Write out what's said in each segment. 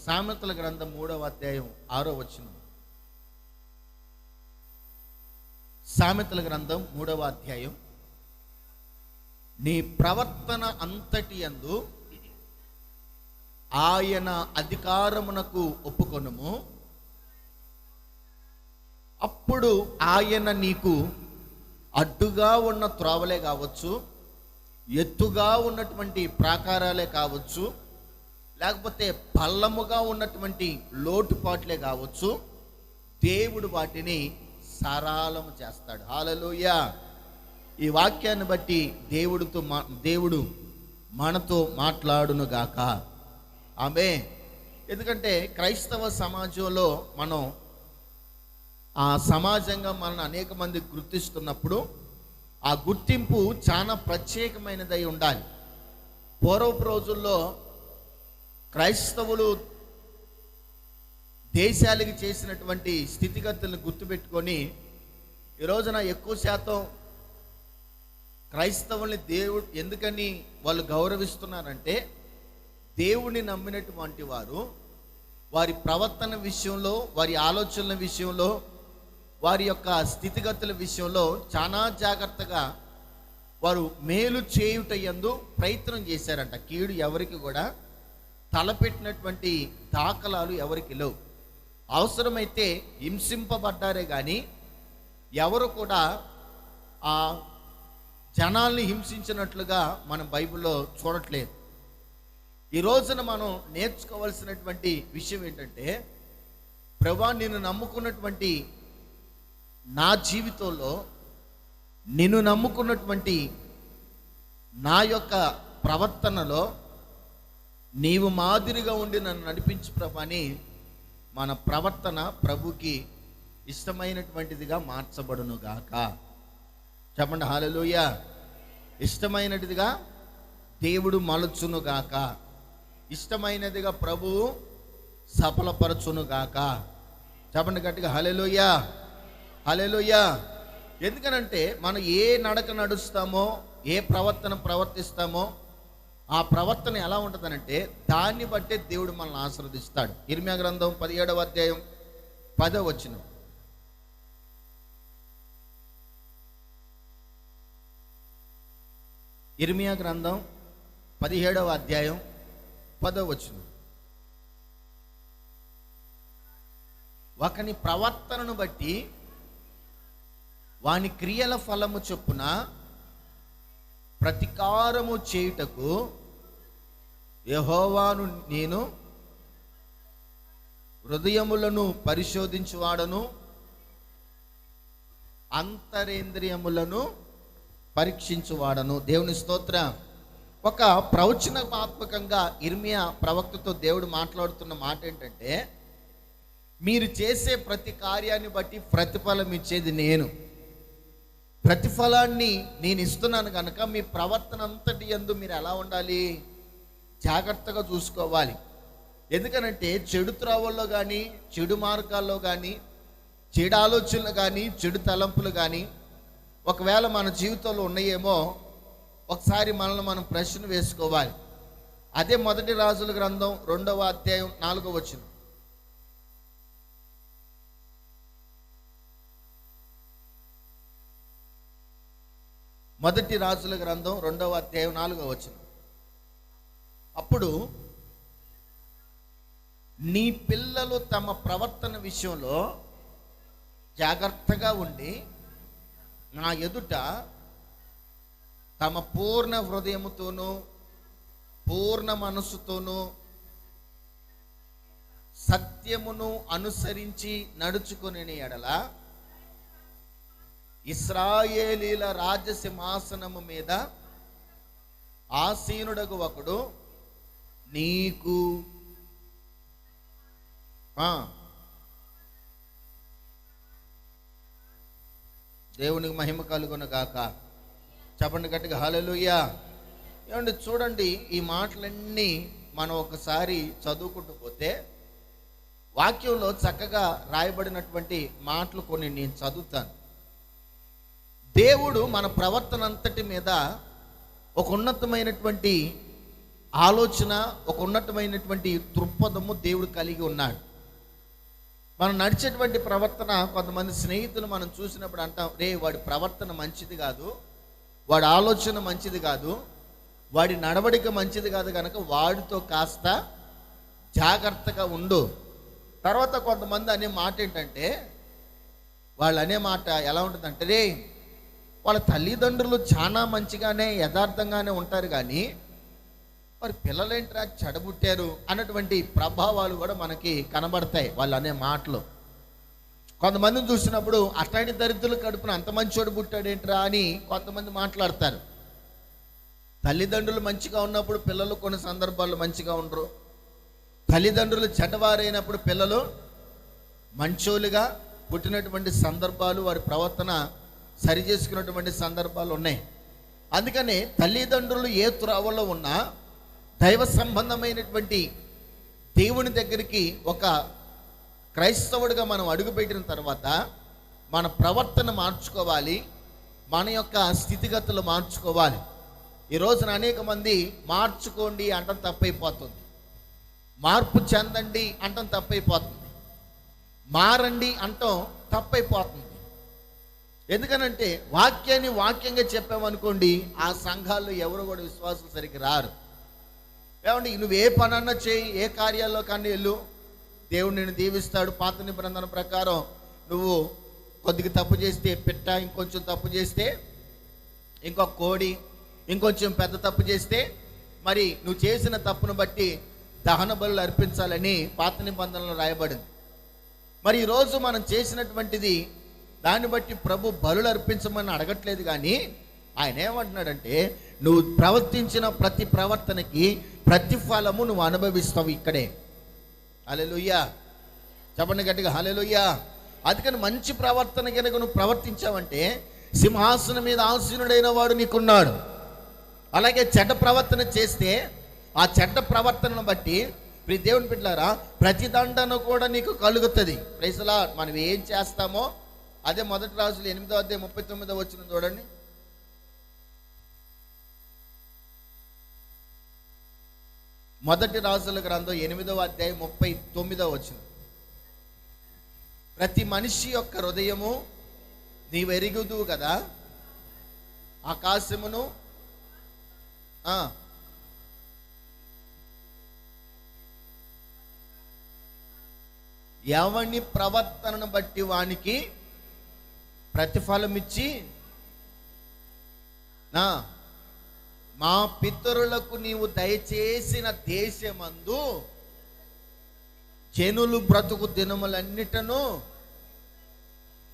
సామెతల గ్రంథం 3వ అధ్యాయం 6వ వచనం. సామెతల గ్రంథం 3వ అధ్యాయం. నీ ప్రవర్తన అంతటి యందు ఆయన అధికారమునకు ఒప్పుకొనుము, అప్పుడు ఆయన నీకు అడ్డుగా ఉన్న త్రోవలే కావచ్చు, ఎత్తుగా ఉన్నటువంటి ప్రాకారాలే కావచ్చు, లేకపోతే పల్లముగా ఉన్నటువంటి లోటుపాట్లే కావచ్చు, దేవుడు వాటిని సరళము చేస్తాడు. హల్లెలూయా. ఈ వాక్యాన్ని బట్టి దేవుడు మనతో మాట్లాడును గాక. ఆమేన్. ఎందుకంటే క్రైస్తవ సమాజంలో మనం ఆ సమాజంగా మనల్ని అనేక మంది గుర్తిస్తున్నప్పుడు ఆ గుర్తింపు చాలా ప్రత్యేకమైనదై ఉండాలి. పూర్వపు రోజుల్లో క్రైస్తవులు దేశాలకి చేసినటువంటి స్థితిగతులను గుర్తుపెట్టుకొని ఈ రోజున ఎక్కువ శాతం క్రైస్తవుల్ని దేవుడు ఎందుకని వాళ్ళు గౌరవిస్తున్నారంటే, దేవుడిని నమ్మినటువంటి వారు వారి ప్రవర్తన విషయంలో, వారి ఆలోచనల విషయంలో, వారి యొక్క స్థితిగతుల విషయంలో చాలా జాగ్రత్తగా వారు మేలు చేయుట యందు ప్రయత్నం చేశారంట. కీడు ఎవరికి కూడా తలపెట్టినటువంటి దాఖలాలు ఎవరికి లేవు. అవసరమైతే హింసింపబడ్డారే కానీ ఎవరు కూడా ఆ జనాల్ని హింసించినట్లుగా మనం బైబిల్లో చూడట్లేదు. ఈ రోజున మనం నేర్చుకోవాల్సినటువంటి విషయం ఏంటంటే, ప్రభువా నిన్ను నమ్ముకున్నటువంటి నా జీవితంలో, నిన్ను నమ్ముకున్నటువంటి నా యొక్క ప్రవర్తనలో నీవు మాదిరిగా ఉండి నన్ను నడిపించు ప్రభు అని మన ప్రవర్తన ప్రభుకి ఇష్టమైనటువంటిదిగా మార్చబడును గాక. చెప్పండి హల్లెలూయా. ఇష్టమైనదిగా దేవుడు మలచును గాక, ఇష్టమైనదిగా ప్రభువు సఫలపరచును గాక. చెప్పండి గట్టిగా హల్లెలూయా, హల్లెలూయా. ఎందుకనంటే మనం ఏ నడక నడుస్తామో, ఏ ప్రవర్తన ప్రవర్తిస్తామో ఆ ప్రవర్తన ఎలా ఉంటుందనంటే దాన్ని బట్టే దేవుడు మనల్ని ఆశీర్వదిస్తాడు. ఇర్మియా గ్రంథం 17వ అధ్యాయం 10వ వచనం. ఇర్మియా గ్రంథం 17వ అధ్యాయం 10వ వచనం. ఒకని ప్రవర్తనను బట్టి వాని క్రియల ఫలము చొప్పున ప్రతికారము చేయుటకు యెహోవాను నేను హృదయములను పరిశోధించువాడను, అంతరేంద్రియములను పరీక్షించువాడను. దేవుని స్తోత్రం. ఒక ప్రవచనాత్మకంగా ఇర్మియా ప్రవక్తతో దేవుడు మాట్లాడుతున్న మాట ఏంటంటే, మీరు చేసే ప్రతి కార్యాన్ని బట్టి ప్రతిఫలం ఇచ్చేది నేను. ప్రతిఫలాన్ని నేను ఇస్తున్నాను కనుక మీ ప్రవర్తన అంతటి యందు మీరు ఎలా ఉండాలి, జాగ్రత్తగా చూసుకోవాలి. ఎందుకనంటే చెడు త్రోవల్లో కానీ, చెడు మార్గాల్లో కానీ, చెడు ఆలోచనలు కానీ, చెడు తలంపులు కానీ ఒకవేళ మన జీవితంలో ఉన్నాయేమో ఒకసారి మనల్ని మనం ప్రశ్న వేసుకోవాలి. అదే మొదటి రాజుల గ్రంథం 2వ అధ్యాయం 4వ వచనం. మొదటి రాజుల గ్రంథం 2వ అధ్యాయం 4వ వచనం. అప్పుడు నీ పిల్లలు తమ ప్రవర్తన విషయంలో జాగ్రత్తగా ఉండి నా ఎదుట తమ పూర్ణ హృదయముతోనూ పూర్ణ మనస్సుతోనూ సత్యమును అనుసరించి నడుచుకునే ఎడల ఇశ్రాయేలీల రాజసింహాసనము మీద ఆసీనుడగు ఒకడు నీకు దేవునికి మహిమ కలుగును గాక. చెప్పండి గట్టిగా హల్లెలూయా. ఏమండి చూడండి, ఈ మాటలన్నీ మనం ఒకసారి చదువుకుంటూ పోతే వాక్యంలో చక్కగా రాయబడినటువంటి మాటలు కొన్ని నేను చదువుతాను. దేవుడు మన ప్రవర్తన అంతటి మీద ఒక ఉన్నతమైనటువంటి ఆలోచన, ఒక ఉన్నతమైనటువంటి దృక్పథము దేవుడు కలిగి ఉన్నాడు. మనం నడిచేటువంటి ప్రవర్తన, కొంతమంది స్నేహితులు మనం చూసినప్పుడు అంటాం, రే వాడి ప్రవర్తన మంచిది కాదు, వాడి ఆలోచన మంచిది కాదు, వాడి నడవడిక మంచిది కాదు, కనుక వాడితో కాస్త జాగ్రత్తగా ఉండు. తర్వాత కొంతమంది అనే మాట ఏంటంటే, వాళ్ళు అనే మాట ఎలా ఉంటుందంటే, రే వాళ్ళ తల్లిదండ్రులు చాలా మంచిగానే యథార్థంగానే ఉంటారు, కానీ మరి పిల్లలేంట్రా చెడబుట్టారు అన్నటువంటి ప్రభావాలు కూడా మనకి కనబడతాయి వాళ్ళు అనే మాటలు. కొంతమందిని చూసినప్పుడు అట్లాంటి దరిద్రులు కడుపున అంత మంచోడు పుట్టాడేంట్రా అని కొంతమంది మాట్లాడతారు. తల్లిదండ్రులు మంచిగా ఉన్నప్పుడు పిల్లలు కొన్ని సందర్భాల్లో మంచిగా ఉండరు. తల్లిదండ్రులు చెడ్డవారైనప్పుడు పిల్లలు మంచోలుగా పుట్టినటువంటి సందర్భాలు, వారి ప్రవర్తన సరి చేసుకున్నటువంటి సందర్భాలు ఉన్నాయి. అందుకనే తల్లిదండ్రులు ఏ త్రోవలో ఉన్నా దైవ సంబంధమైనటువంటి దేవుని దగ్గరికి ఒక క్రైస్తవుడిగా మనం అడుగుపెట్టిన తర్వాత మన ప్రవర్తన మార్చుకోవాలి, మన యొక్క స్థితిగతులు మార్చుకోవాలి. ఈ రోజున అనేక మంది మార్చుకోండి అంటం తప్పైపోతుంది, మార్పు చెందండి అంటం తప్పైపోతుంది, మారండి అంటం తప్పైపోతుంది. ఎందుకనంటే వాక్యాన్ని వాక్యంగా చెప్పామనుకోండి, ఆ సంఘాల్లో ఎవరు కూడా విశ్వాసం సరిగ్గా రారు. ఏమండి, నువ్వు ఏ పనన్నా చేయి, ఏ కార్యాల్లో కానీ వెళ్ళు, దేవుడు నిన్ను దీవిస్తాడు. పాత నిబంధన ప్రకారం నువ్వు కొద్దిగా తప్పు చేస్తే పిట్ట, ఇంకొంచెం తప్పు చేస్తే ఇంకొక కోడి, ఇంకొంచెం పెద్ద తప్పు చేస్తే మరి నువ్వు చేసిన తప్పును బట్టి దహన బలులు అర్పించాలని పాత నిబంధనలో రాయబడింది. మరి ఈరోజు మనం చేసినటువంటిది దాన్ని బట్టి ప్రభు బలులు అర్పించమని అడగట్లేదు, కానీ ఆయన ఏమంటున్నాడంటే, నువ్వు ప్రవర్తించిన ప్రతి ప్రవర్తనకి ప్రతిఫలము నువ్వు అనుభవిస్తావు ఇక్కడే. హల్లెలూయా, చెప్పండి గట్టిగా హల్లెలూయా. అందుకని మంచి ప్రవర్తన కనుక నువ్వు ప్రవర్తించావంటే సింహాసనం మీద ఆసీనుడైన వాడు నీకున్నాడు. అలాగే చెడ్డ ప్రవర్తన చేస్తే ఆ చెడ్డ ప్రవర్తనను బట్టి ప్రియ దేవుని బిడ్డలారా ప్రతి దండన కూడా నీకు కలుగుతుంది. Praise the lord. మనం ఏం చేస్తామో అదే మొదటి రాజులు 8వ అధ్యాయం 39వ వచనం చూడండి. మొదటి రాజుల గ్రంథం 8వ అధ్యాయం 39వ వచనం. ప్రతి మనిషి యొక్క హృదయము నీవెరుగుదువు కదా, ఆకాశమును ఎవని ప్రవర్తనను బట్టి వానికి ప్రతిఫలం ఇచ్చి, మా పితరులకు నీవు దయచేసిన దేశమందు జనులు బ్రతుకు దినములన్నిటను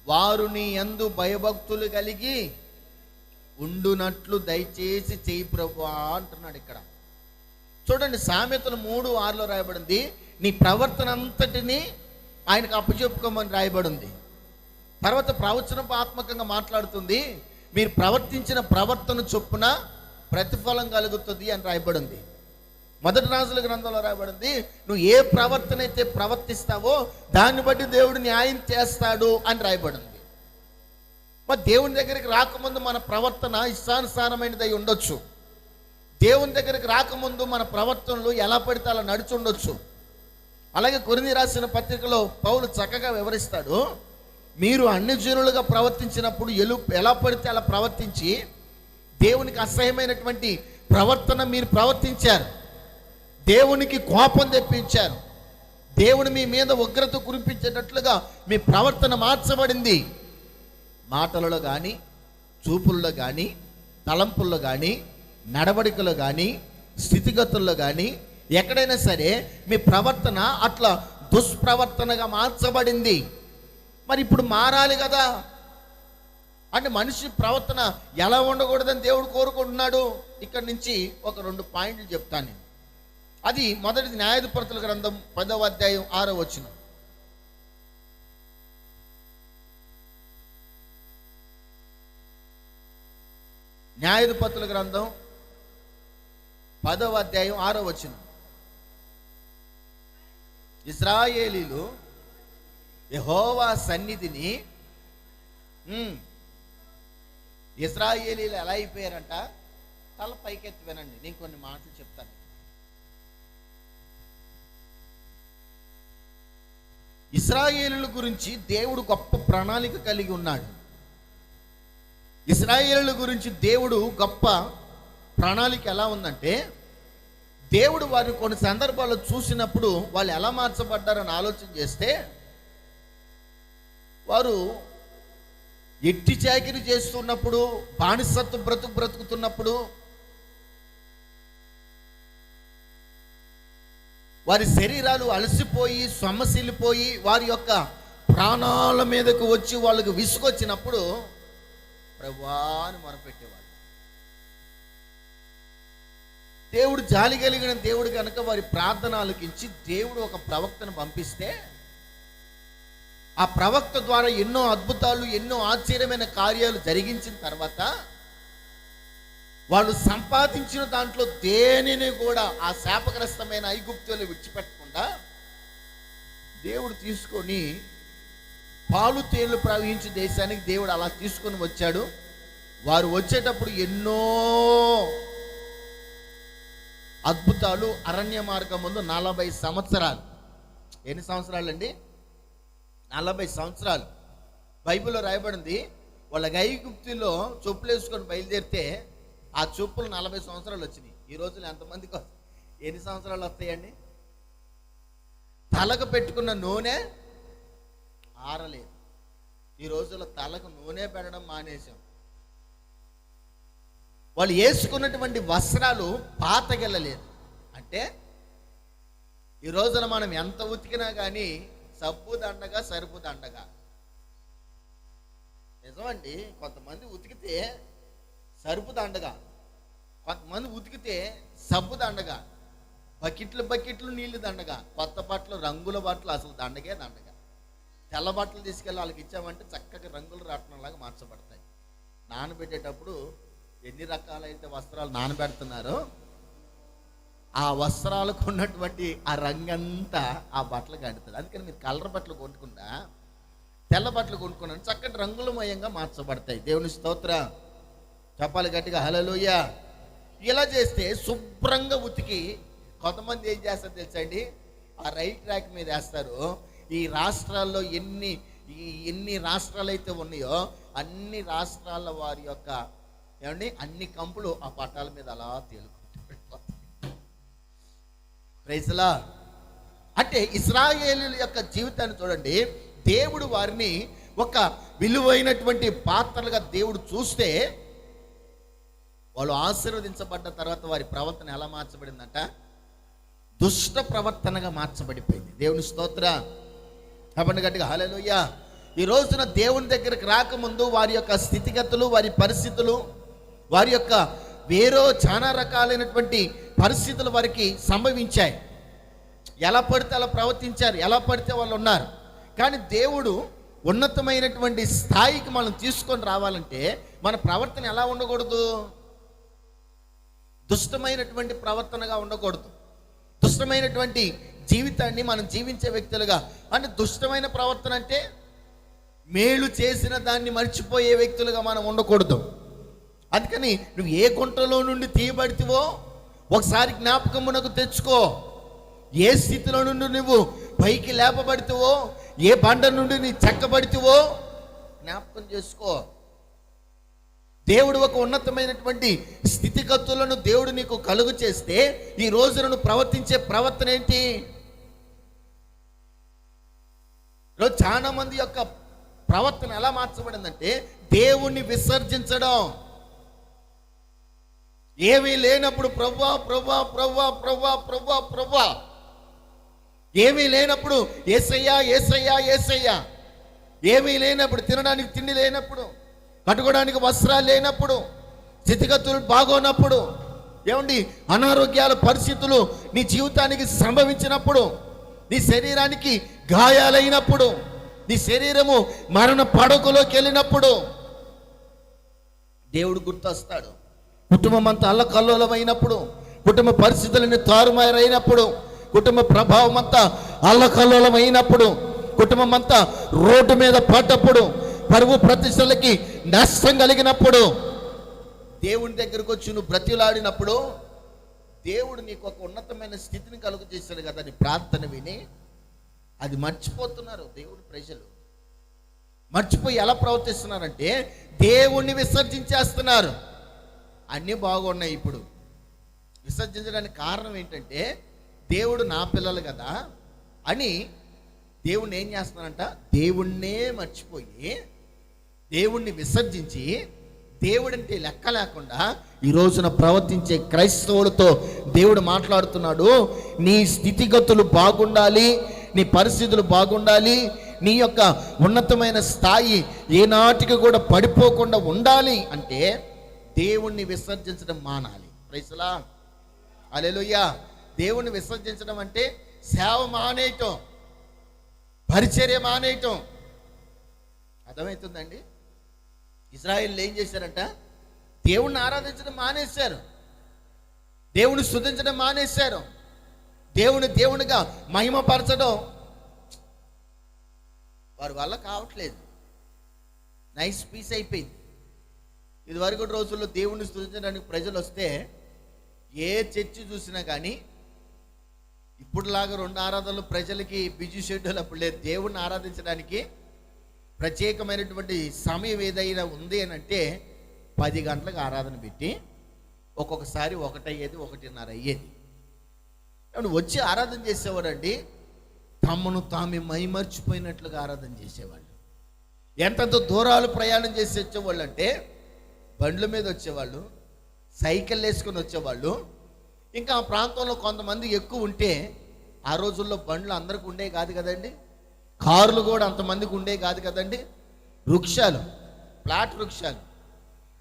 వారు నీ యందు భయభక్తులు కలిగి ఉండునట్లు దయచేసి చేయి ప్రభువా అంటున్నాడు ఇక్కడ. చూడండి, సామెతలు 3:6 రాయబడింది, నీ ప్రవర్తన అంతటిని ఆయనకు అప్పచెప్పుకోమని రాయబడింది. తర్వాత ప్రవచనాత్మకంగా మాట్లాడుతుంది, మీరు ప్రవర్తించిన ప్రవర్తన చొప్పున ప్రతిఫలం కలుగుతుంది అని రాయబడింది. మొదటి రాజుల గ్రంథంలో రాయబడింది, నువ్వు ఏ ప్రవర్తన అయితే ప్రవర్తిస్తావో దాన్ని బట్టి దేవుడు న్యాయం చేస్తాడు అని రాయబడింది. మరి దేవుని దగ్గరికి రాకముందు మన ప్రవర్తన ఇష్టానుసారమైనది అయి ఉండొచ్చు. దేవుని దగ్గరికి రాకముందు మన ప్రవర్తనలు ఎలా పడితే అలా నడిచి ఉండొచ్చు. అలాగే కొరింథీ రాసిన పత్రికలో పౌలు చక్కగా వివరిస్తాడు, మీరు అన్ని జనులుగా ప్రవర్తించినప్పుడు ఎలా పడితే అలా ప్రవర్తించి దేవునికి అసహ్యమైనటువంటి ప్రవర్తన మీరు ప్రవర్తించారు, దేవునికి కోపం తెప్పించారు, దేవుని మీ మీద ఉగ్రత కురిపించేటట్లుగా మీ ప్రవర్తన మార్చబడింది. మాటలలో కానీ, చూపుల్లో కానీ, తలంపుల్లో కానీ, నడవడికలో కానీ, స్థితిగతుల్లో కానీ ఎక్కడైనా సరే మీ ప్రవర్తన అట్లా దుష్ప్రవర్తనగా మార్చబడింది. మరి ఇప్పుడు మారాలి కదా. అంటే మనిషి ప్రవర్తన ఎలా ఉండకూడదని దేవుడు కోరుకుంటున్నాడు. ఇక్కడ నుంచి ఒక 2 పాయింట్లు చెప్తాను నేను. అది మొదటిది న్యాయాధిపతుల గ్రంథం 10వ అధ్యాయం 6వ వచనం. న్యాయాధిపతుల గ్రంథం 10వ అధ్యాయం 6వ వచనం. ఇశ్రాయేలీలు యెహోవా సన్నిధిని ఇశ్రాయేలీలు ఎలా అయిపోయారంట, తల పైకెత్తి వినండి, నేను కొన్ని మాటలు చెప్తాను. ఇశ్రాయేలుల గురించి దేవుడు గొప్ప ప్రణాళిక కలిగి ఉన్నాడు. ఇశ్రాయేలుల గురించి దేవుడు గొప్ప ప్రణాళిక ఎలా ఉందంటే, దేవుడు వారిని కొన్ని సందర్భాల్లో చూసినప్పుడు వాళ్ళు ఎలా మార్చబడ్డారని ఆలోచన చేస్తే, వారు ఎట్టి చాకిరీ చేస్తున్నప్పుడు, బానిసత్వ బ్రతుకుతున్నప్పుడు, వారి శరీరాలు అలసిపోయి సొమ్మసిల్లిపోయి వారి యొక్క ప్రాణాల మీదకు వచ్చి వాళ్ళకు విసుగొచ్చినప్పుడు ప్రభువా అని మొరపెట్టేవాళ్ళు. దేవుడు జాలి కలిగిన దేవుడు కనుక వారి ప్రార్థన ఆలకించి దేవుడు ఒక ప్రవక్తను పంపిస్తే, ఆ ప్రవక్త ద్వారా ఎన్నో అద్భుతాలు, ఎన్నో ఆశ్చర్యమైన కార్యాలు జరిగించిన తర్వాత వాళ్ళు సంపాదించిన దాంట్లో దేనిని కూడా ఆ శాపగ్రస్తమైన ఐగుప్తులు విడిచిపెట్టకుండా దేవుడు తీసుకొని పాలు తేళ్లు ప్రవహించే దేశానికి దేవుడు అలా తీసుకొని వచ్చాడు. వారు వచ్చేటప్పుడు ఎన్నో అద్భుతాలు, అరణ్య మార్గం ముందు 40 సంవత్సరాలు. ఎన్ని సంవత్సరాలు అండి? 40 సంవత్సరాలు. బైబిల్లో రాయబడింది, వాళ్ళ ఐగుప్తులో చెప్పులు వేసుకొని బయలుదేరితే ఆ చెప్పులు 40 సంవత్సరాలు వచ్చినాయి. ఈ రోజులు ఎంతమందికి ఎన్ని సంవత్సరాలు వస్తాయండి? తలకు పెట్టుకున్న నూనె ఆరలేదు. ఈ రోజుల్లో తలకు నూనె పెట్టడం మానేశాం. వాళ్ళు వేసుకున్నటువంటి వస్త్రాలు పాతగెళ్ళలేదు. అంటే ఈ రోజున మనం ఎంత ఉతికినా కానీ సబ్బు దండగా సరుపు దండగా. నిజమండి, కొంతమంది ఉతికితే సరుపు దండగా, కొంతమంది ఉతికితే సబ్బు దండగా, బకెట్లు నీళ్లు దండగా, కొత్త బట్టలు, రంగుల బట్టలు అసలు దండగే దండగా. తెల్ల బట్టలు తీసుకెళ్ళి వాళ్ళకి ఇచ్చామంటే చక్కగా రంగులు రాట్నంలాగా మార్చబడతాయి. నానబెట్టేటప్పుడు ఎన్ని రకాలైతే వస్త్రాలు నానబెడుతున్నారో ఆ వస్త్రాలకు ఉన్నటువంటి ఆ రంగంతా ఆ బట్టలకు అంటుతుంది. అందుకని మీరు కలర్ బట్టలు కొనుక్కుండా తెల్ల బట్టలు కొనుక్కున్నాను చక్కటి రంగులమయంగా మార్చబడతాయి. దేవుని స్తోత్రం చెప్పాలి గట్టిగా, హల్లెలూయా. ఇలా చేస్తే శుభ్రంగా ఉతికి కొంతమంది ఏం చేస్తారు తెలుసండి, ఆ రైల్ ట్రాక్ మీద వేస్తారు. ఈ రాష్ట్రాల్లో ఎన్ని రాష్ట్రాలు అయితే ఉన్నాయో అన్ని రాష్ట్రాల వారి యొక్క ఏమండి అన్ని కంపులు ఆ పట్టాల మీద అలా తేలుకుంటాయి. ప్రైజ్లా. అంటే ఇశ్రాయేలీయుల యొక్క జీవితాన్ని చూడండి, దేవుడు వారిని ఒక విలువైనటువంటి పాత్రలుగా దేవుడు చూస్తే, వాళ్ళు ఆశీర్వదించబడ్డ తర్వాత వారి ప్రవర్తన ఎలా మార్చబడిందంట? దుష్ట ప్రవర్తనగా మార్చబడిపోయింది. దేవుని స్తోత్రం కాబట్టి గట్టిగా హల్లెలూయా. ఈ రోజున దేవుని దగ్గరికి రాకముందు వారి యొక్క స్థితిగతులు, వారి పరిస్థితులు, వారి యొక్క చాలా రకాలైనటువంటి పరిస్థితులు వారికి సంభవించాయి. ఎలా పడితే అలా ప్రవర్తించారు, ఎలా పడితే వాళ్ళు ఉన్నారు. కానీ దేవుడు ఉన్నతమైనటువంటి స్థాయికి మనం తీసుకొని రావాలంటే మన ప్రవర్తన ఎలా ఉండకూడదు? దుష్టమైనటువంటి ప్రవర్తనగా ఉండకూడదు. దుష్టమైనటువంటి జీవితాన్ని మనం జీవించే వ్యక్తులుగా, అంటే దుష్టమైన ప్రవర్తన అంటే మేలు చేసిన దాన్ని మర్చిపోయే వ్యక్తులుగా మనం ఉండకూడదు. అందుకని నువ్వు ఏ గుంటలో నుండి తీయబడితివో ఒకసారి జ్ఞాపకమునకు తెచ్చుకో. ఏ స్థితిలో నుండి నువ్వు పైకి లేపబడితివో, ఏ బండ నుండి నీ చెక్కబడితివో జ్ఞాపకం చేసుకో. దేవుడు ఒక ఉన్నతమైనటువంటి స్థితిగతులను దేవుడు నీకు కలుగు చేస్తే ఈ రోజున నువ్వు ప్రవర్తించే ప్రవర్తన ఏంటి? ఈరోజు చాలా మంది యొక్క ప్రవర్తన ఎలా మార్చబడిందంటే దేవుణ్ణి విసర్జించడం. ఏమీ లేనప్పుడు ప్రభువా ప్రభువా ప్రభువా ప్రభువా ప్రభువా ప్రభువా, ఏమీ లేనప్పుడు యేసయ్యా యేసయ్యా యేసయ్యా, ఏమీ లేనప్పుడు తినడానికి తిండి లేనప్పుడు, కట్టుకోవడానికి వస్త్రాలు లేనప్పుడు, స్థితిగతులు బాగోనప్పుడు, ఏమండి అనారోగ్యాల పరిస్థితులు నీ జీవితానికి సంభవించినప్పుడు, నీ శరీరానికి గాయాలైనప్పుడు, నీ శరీరము మరణ పడకలోకి వెళ్ళినప్పుడు దేవుడు గుర్తొస్తాడు. కుటుంబం అంతా అల్లకల్లోలమైనప్పుడు, కుటుంబ పరిస్థితులన్నీ తారుమారైనప్పుడు, కుటుంబ ప్రభావం అంతా అల్లకల్లోలమైనప్పుడు, కుటుంబం అంతా రోడ్డు మీద పడ్డప్పుడు, పరువు ప్రతిష్టలకి నష్టం కలిగినప్పుడు, దేవుని దగ్గరకు వచ్చి నువ్వు బ్రతిలాడినప్పుడు దేవుడు నీకు ఒక ఉన్నతమైన స్థితిని కలుగు చేశాడు కదా. నీ ప్రార్థన విని అది మర్చిపోతున్నారు దేవుని ప్రజలు. మర్చిపోయి ఎలా ప్రవర్తిస్తున్నారంటే దేవుణ్ణి విసర్జించేస్తున్నారు. అన్నీ బాగున్నాయి. ఇప్పుడు విసర్జించడానికి కారణం ఏంటంటే దేవుడు నా పిల్లలు కదా అని దేవుణ్ణి ఏం చేస్తున్నారంట, దేవుణ్ణే మర్చిపోయి దేవుణ్ణి విసర్జించి దేవుడంటే లెక్క లేకుండా ఈ రోజున ప్రవర్తించే క్రైస్తవులతో దేవుడు మాట్లాడుతున్నాడు. నీ స్థితిగతులు బాగుండాలి, నీ పరిస్థితులు బాగుండాలి, నీ యొక్క ఉన్నతమైన స్థాయి ఏనాటికి కూడా పడిపోకుండా ఉండాలి అంటే దేవుణ్ణి విసర్జించడం మానాలి. ప్రైజ్ లార్డ్, హల్లెలూయా. దేవుణ్ణి విసర్జించడం అంటే సేవ మానేయటం, పరిచర్య మానేయటం. అర్థమవుతుందండి? ఇశ్రాయేలు ఏం చేశారంట, దేవుణ్ణి ఆరాధించడం మానేశారు, దేవుని స్తుతించడం మానేశారు, దేవునిగా మహిమపరచడం వారి వల్ల కావట్లేదు. నైస్ పీస్ అయిపోయింది. ఇదివరకు రోజుల్లో దేవుణ్ణి స్తుతించడానికి ప్రజలు వస్తే ఏ చర్చి చూసినా కానీ ఇప్పుడులాగా 2 ఆరాధనలు ప్రజలకి బిజీ షెడ్యూల్ అప్పుడు లేదు. దేవుణ్ణి ఆరాధించడానికి ప్రత్యేకమైనటువంటి సమయం ఏదైనా ఉంది అని అంటే 10 గంటలకు ఆరాధన పెట్టి ఒక్కొక్కసారి 1 అయ్యేది, 1:30 అయ్యేది. వచ్చి ఆరాధన చేసేవాడండి తమను తాము మైమర్చిపోయినట్లుగా ఆరాధన చేసేవాళ్ళు. ఎంతంత దూరాలు ప్రయాణం చేసి వచ్చేవాళ్ళు అంటే బండ్ల మీద వచ్చేవాళ్ళు, సైకిల్ వేసుకొని వచ్చేవాళ్ళు. ఇంకా ఆ ప్రాంతంలో కొంతమంది ఎక్కువ ఉంటే, ఆ రోజుల్లో బండ్లు అందరికి ఉండే కాదు కదండి, కార్లు కూడా అంతమందికి ఉండే కాదు కదండి. వృక్షాలు, ప్లాట్ వృక్షాలు,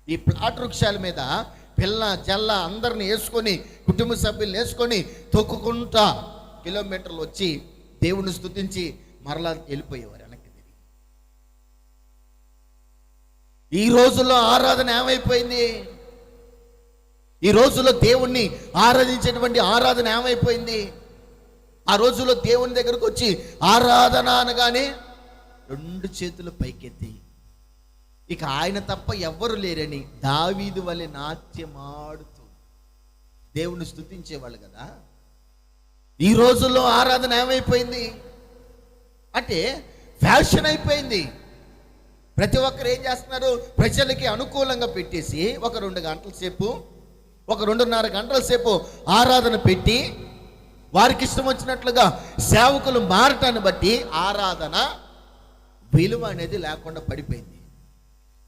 ఈ ప్లాట్ వృక్షాల మీద పిల్ల జల్ల అందరిని వేసుకొని, కుటుంబ సభ్యులను వేసుకొని తొక్కుకుంటా కిలోమీటర్లు వచ్చి దేవుని స్తుతించి మరలా వెళ్ళిపోయేవారు వెనక్కి తిరిగి. ఈ రోజుల్లో ఆరాధన ఏమైపోయింది? ఈ రోజుల్లో దేవుణ్ణి ఆరాధించేటువంటి ఆరాధన ఏమైపోయింది? ఆ రోజుల్లో దేవుని దగ్గరకు వచ్చి ఆరాధన అనగానే 2 చేతులు పైకెత్తి ఇక ఆయన తప్ప ఎవ్వరు లేరని దావీదు వలె నాట్యమాడుతూ దేవుని స్తుతించేవాళ్ళు కదా. ఈ రోజుల్లో ఆరాధన ఏమైపోయింది అంటే ఫ్యాషన్ అయిపోయింది. ప్రతి ఒక్కరు ఏం చేస్తున్నారు, ప్రజలకి అనుకూలంగా పెట్టేసి ఒక 2 గంటల సేపు, ఒక 2:30 గంటల సేపు ఆరాధన పెట్టి వారికి ఇష్టం వచ్చినట్లుగా సేవకులు మారటాన్ని బట్టి ఆరాధన విలువ అనేది లేకుండా పడిపోయింది.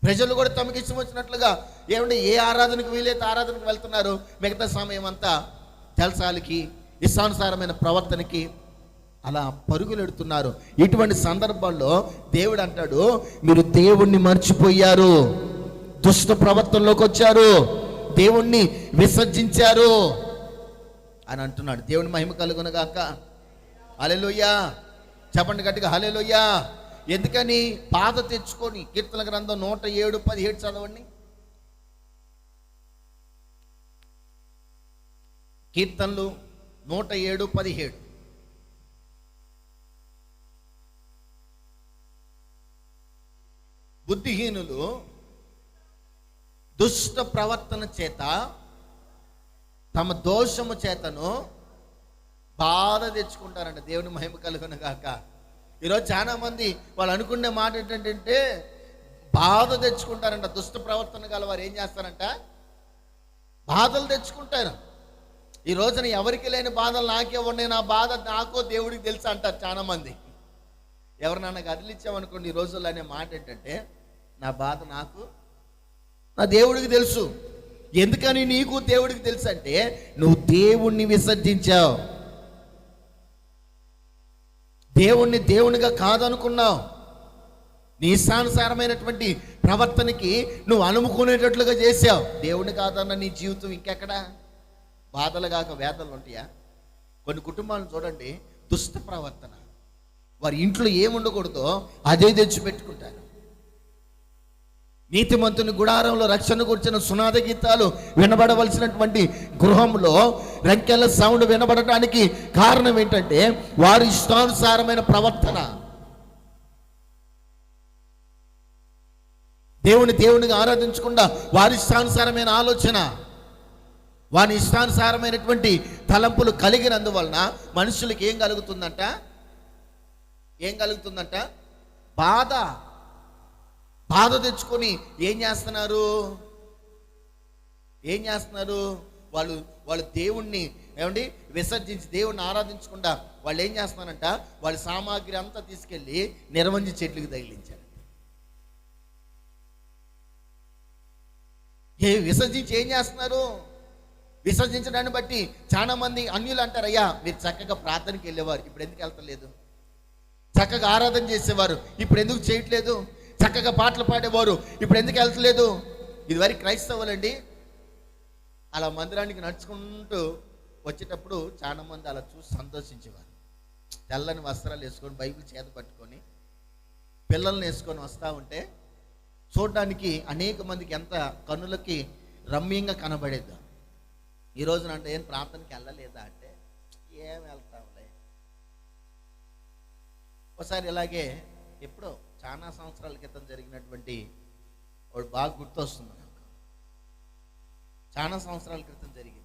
ప్రజలు కూడా తమకి ఇష్టం వచ్చినట్లుగా ఏమంటే ఏ ఆరాధనకు వీలైతే ఆరాధనకు వెళ్తున్నారు, మిగతా సమయం అంతా జల్సాలకి, ఇష్టానుసారమైన ప్రవర్తనకి అలా పరుగులెడుతున్నారు. ఇటువంటి సందర్భాల్లో దేవుడు అంటాడు, మీరు దేవుణ్ణి మర్చిపోయారు, దుష్ట ప్రవర్తనలోకి వచ్చారు, దేవుణ్ణి విసర్జించారు అని అంటున్నాడు. దేవుని మహిమ కలుగునుగాక. హల్లెలూయా. చెప్పండి గట్టిగా హల్లెలూయా. ఎందుకని? బాధ తెచ్చుకొని. కీర్తన గ్రంథం 107:17 చదవండి. కీర్తనలు 107:17. బుద్ధిహీనులు దుష్ట ప్రవర్తన చేత తమ దోషము చేతను బాధ తెచ్చుకుంటారంట. దేవుని మహిమ కలుగును గాక. ఈరోజు చాలా మంది వాళ్ళు అనుకునే మాట ఏంటంటే బాధ తెచ్చుకుంటారంట. దుష్ట ప్రవర్తన గల వారు ఏం చేస్తారంట, బాధలు తెచ్చుకుంటారు. ఈ రోజున ఎవరికి లేని బాధలు నాకే ఉన్నాయి, నా బాధ నాకో దేవుడికి తెలుసు అంటారు చాలా మంది. ఎవరినన్నా కదిలిచ్చామనుకోండి ఈ రోజుల్లో అనే మాట ఏంటంటే, నా బాధ నాకు నా దేవుడికి తెలుసు. ఎందుకని నీకు దేవుడికి తెలుసు అంటే, నువ్వు దేవుణ్ణి విసర్జించావు, దేవుణ్ణి దేవునిగా కాదనుకున్నావు, నీ ఇష్టానుసారమైనటువంటి ప్రవర్తనకి నువ్వు అనుముకునేటట్లుగా చేసావు. దేవుని కాదన్న నీ జీవితం ఇంకెక్కడా బాధలు కాక వేదనలు ఉంటాయా? కొన్ని కుటుంబాలను చూడండి, దుష్ట ప్రవర్తన, వారి ఇంట్లో ఏముండకూడదో అదే తెచ్చిపెట్టుకుంటారు. నీతిమంతుని గుడారంలో రక్షణ కూర్చిన సునాద గీతాలు వినబడవలసినటువంటి గృహంలో రంకెల సౌండ్ వినబడటానికి కారణం ఏంటంటే వారి ఇష్టానుసారమైన ప్రవర్తన. దేవునిగా ఆరాధించకుండా వారి ఇష్టానుసారమైన ఆలోచన, వారి ఇష్టానుసారమైనటువంటి తలంపులు కలిగినందువలన మనుషులకి ఏం కలుగుతుందంట, ఏం కలుగుతుందంట? బాధ. బాధ తెచ్చుకొని ఏం చేస్తున్నారు? వాళ్ళు దేవుణ్ణి ఏమండి విసర్జించి దేవుణ్ణి ఆరాధించకుండా వాళ్ళు ఏం చేస్తున్నారంట? వాళ్ళ సామాగ్రి అంతా తీసుకెళ్ళి నిర్వంజి చెట్లకు తగిలించారు. విసర్జించి ఏం చేస్తున్నారు? విసర్జించడాన్ని బట్టి చాలా మంది అన్యులు అంటారు, అయ్యా మీరు చక్కగా ప్రార్థనకి వెళ్ళేవారు, ఇప్పుడు ఎందుకు వెళ్తలేదు? చక్కగా ఆరాధన చేసేవారు, ఇప్పుడు ఎందుకు చేయట్లేదు? చక్కగా పాటలు పాడేవారు, ఇప్పుడు ఎందుకు వెళ్తలేదు? ఇదివరకు క్రైస్తవులండి అలా మందిరానికి నడుచుకుంటూ వచ్చేటప్పుడు చాలా మంది అలా చూసి సంతోషించేవారు. తెల్లని వస్త్రాలు వేసుకొని బైబిల్ చేత పట్టుకొని పిల్లల్ని వేసుకొని వస్తూ ఉంటే చూడడానికి అనేక మందికి ఎంత కన్నులకి రమ్యంగా కనబడేద్దా. ఈ రోజున అంటే ఏం ప్రార్థనకి వెళ్ళలేదా అంటే ఏం వెళ్తాంలే. ఒకసారి ఇలాగే ఎప్పుడో చాలా సంవత్సరాల క్రితం జరిగినటువంటి వాడు బాగా గుర్తొస్తుంది నాకు. చాలా సంవత్సరాల క్రితం జరిగింది.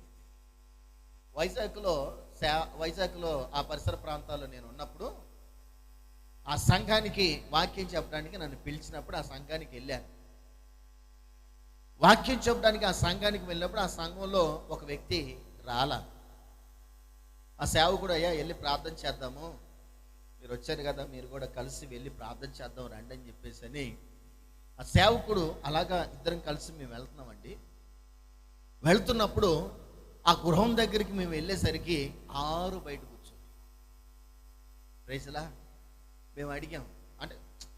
వైజాగ్లో ఆ పరిసర ప్రాంతాల్లో నేను ఉన్నప్పుడు ఆ సంఘానికి వాక్యం చెప్పడానికి నన్ను పిలిచినప్పుడు ఆ సంఘానికి వెళ్ళాను. వాక్యం చెప్పడానికి ఆ సంఘానికి వెళ్ళినప్పుడు ఆ సంఘంలో ఒక వ్యక్తి రాలా. ఆ సేవకుడు, అయ్యా వెళ్ళి ప్రార్థన చేద్దాము, మీరు వచ్చారు కదా, మీరు కూడా కలిసి వెళ్ళి ప్రార్థన చేద్దాం రండి అని చెప్పేసి అని ఆ సేవకుడు అలాగా ఇద్దరం కలిసి మేము వెళ్తున్నామండి. వెళ్తున్నప్పుడు ఆ గృహం దగ్గరికి మేము వెళ్ళేసరికి 6 బయట కూర్చోండి. ప్రైజ్లా మేము అడిగాం, అంటే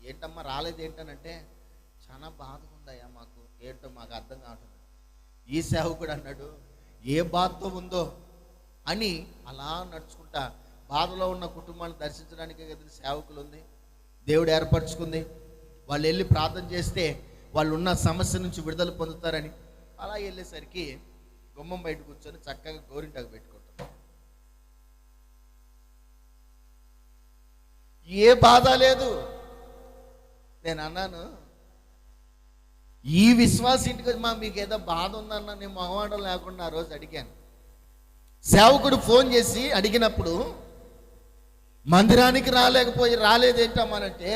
ఏంటమ్మా రాలేదు ఏంటనంటే, చాలా బాధ ఉందయ్యా మాకు, ఏంటో మాకు అర్థం కావట్లేదు. ఈ సేవకుడు అన్నాడు, ఏ బాధతో ఉందో అని అలా నడుచుకుంటా బాధలో ఉన్న కుటుంబాన్ని దర్శించడానికే కదా సేవకులు ఉంది, దేవుడు ఏర్పరచుకుంది. వాళ్ళు వెళ్ళి ప్రార్థన చేస్తే వాళ్ళు ఉన్న సమస్య నుంచి విడుదల పొందుతారని అలా వెళ్ళేసరికి గుమ్మం బయట కూర్చొని చక్కగా గోరింటాకు పెట్టుకుంటాం. ఏ బాధ లేదు. నేను అన్నాను, ఈ విశ్వాస ఇంటికి మీకు ఏదో బాధ ఉందన్న నేను మొహమాటం లేకుండా ఆ రోజు అడిగాను. సేవకుడు ఫోన్ చేసి అడిగినప్పుడు మందిరానికి రాలేదేంటమ్మానంటే,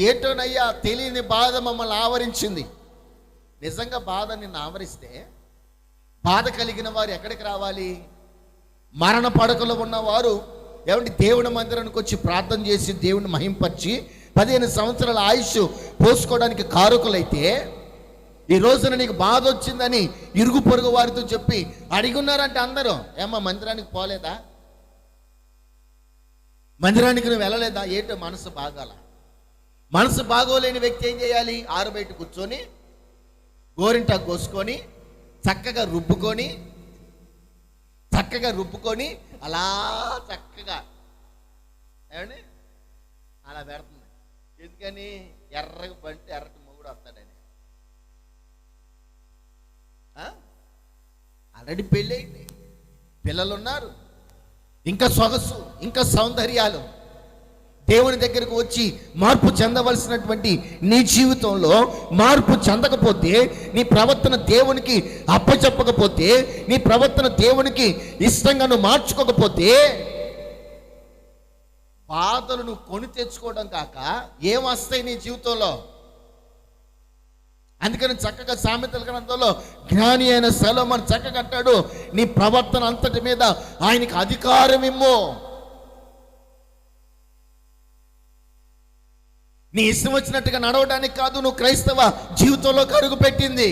ఏంటోనయ్యా తెలియని బాధ మమ్మల్ని ఆవరించింది. నిజంగా బాధ నిన్ను ఆవరిస్తే బాధ కలిగిన వారు ఎక్కడికి రావాలి? మరణ పడకలో ఉన్నవారు ఏమంటే దేవుని మందిరానికి వచ్చి ప్రార్థన చేసి దేవుని మహింపరిచి 15 సంవత్సరాల ఆయుష్ పోసుకోవడానికి కారకులైతే, ఈ రోజున నీకు బాధ వచ్చిందని ఇరుగు పొరుగు వారితో చెప్పి అడిగి ఉన్నారంటే అందరూ, ఏమ్మా మందిరానికి పోలేదా, మందిరానికి నువ్వు వెళ్ళలేదా, ఏంటో మనసు బాగాల. మనసు బాగోలేని వ్యక్తి ఏం చేయాలి? ఆరుబయట కూర్చొని గోరింటాకు కోసుకొని చక్కగా రుబ్బుకొని అలా చక్కగా ఏమండి అలా పెడుతుంది. ఎందుకని? ఎర్రగా పంటే ఎర్రటి మొగుడు వస్తాడని. ఆల్రెడీ పెళ్ళి అయింది, పిల్లలు ఉన్నారు, ఇంకా సొగసు, ఇంకా సౌందర్యాలు. దేవుని దగ్గరకు వచ్చి మార్పు చెందవలసినటువంటి నీ జీవితంలో మార్పు చెందకపోతే, నీ ప్రవర్తన దేవునికి అప్పచెప్పకపోతే, నీ ప్రవర్తన దేవునికి ఇష్టంగా నువ్వు మార్చుకోకపోతే, బాధలు నువ్వు కొని తెచ్చుకోవడం కాక ఏం వస్తాయి నీ జీవితంలో? అందుకని చక్కగా సామెతల గ్రంథంలో జ్ఞాని అయిన సొలొమోను చక్కగా అంటాడు, నీ ప్రవర్తన అంతటి మీద ఆయనకి అధికారం ఇమ్ము. నీ ఇష్టం వచ్చినట్టుగా నడవడానికి కాదు నువ్వు క్రైస్తవ జీవితంలో అడుగు పెట్టింది.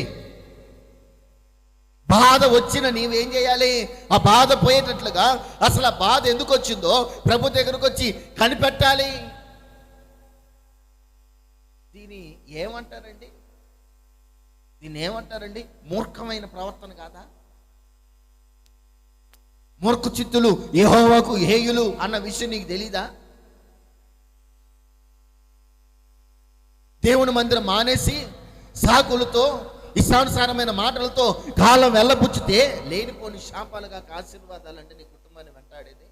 బాధ వచ్చిన నీవేం చేయాలి? ఆ బాధ పోయేటట్లుగా అసలు ఆ బాధ ఎందుకు వచ్చిందో ప్రభు దగ్గరకు వచ్చి కనిపెట్టాలి. దీన్ని ఏమంటారండి? మూర్ఖమైన ప్రవర్తన కాదా? మూర్ఖ చిత్తులు యెహోవాకు హేయులు అన్న విషయం నీకు తెలీదా? దేవుని మందిరం మానేసి సాకులతో ఇష్టానుసారమైన మాటలతో కాలం వెళ్ళబుచ్చితే లేనిపోని శాపాలుగా ఆశీర్వాదాలంటే నీ కుటుంబాన్ని వెంటాడేది.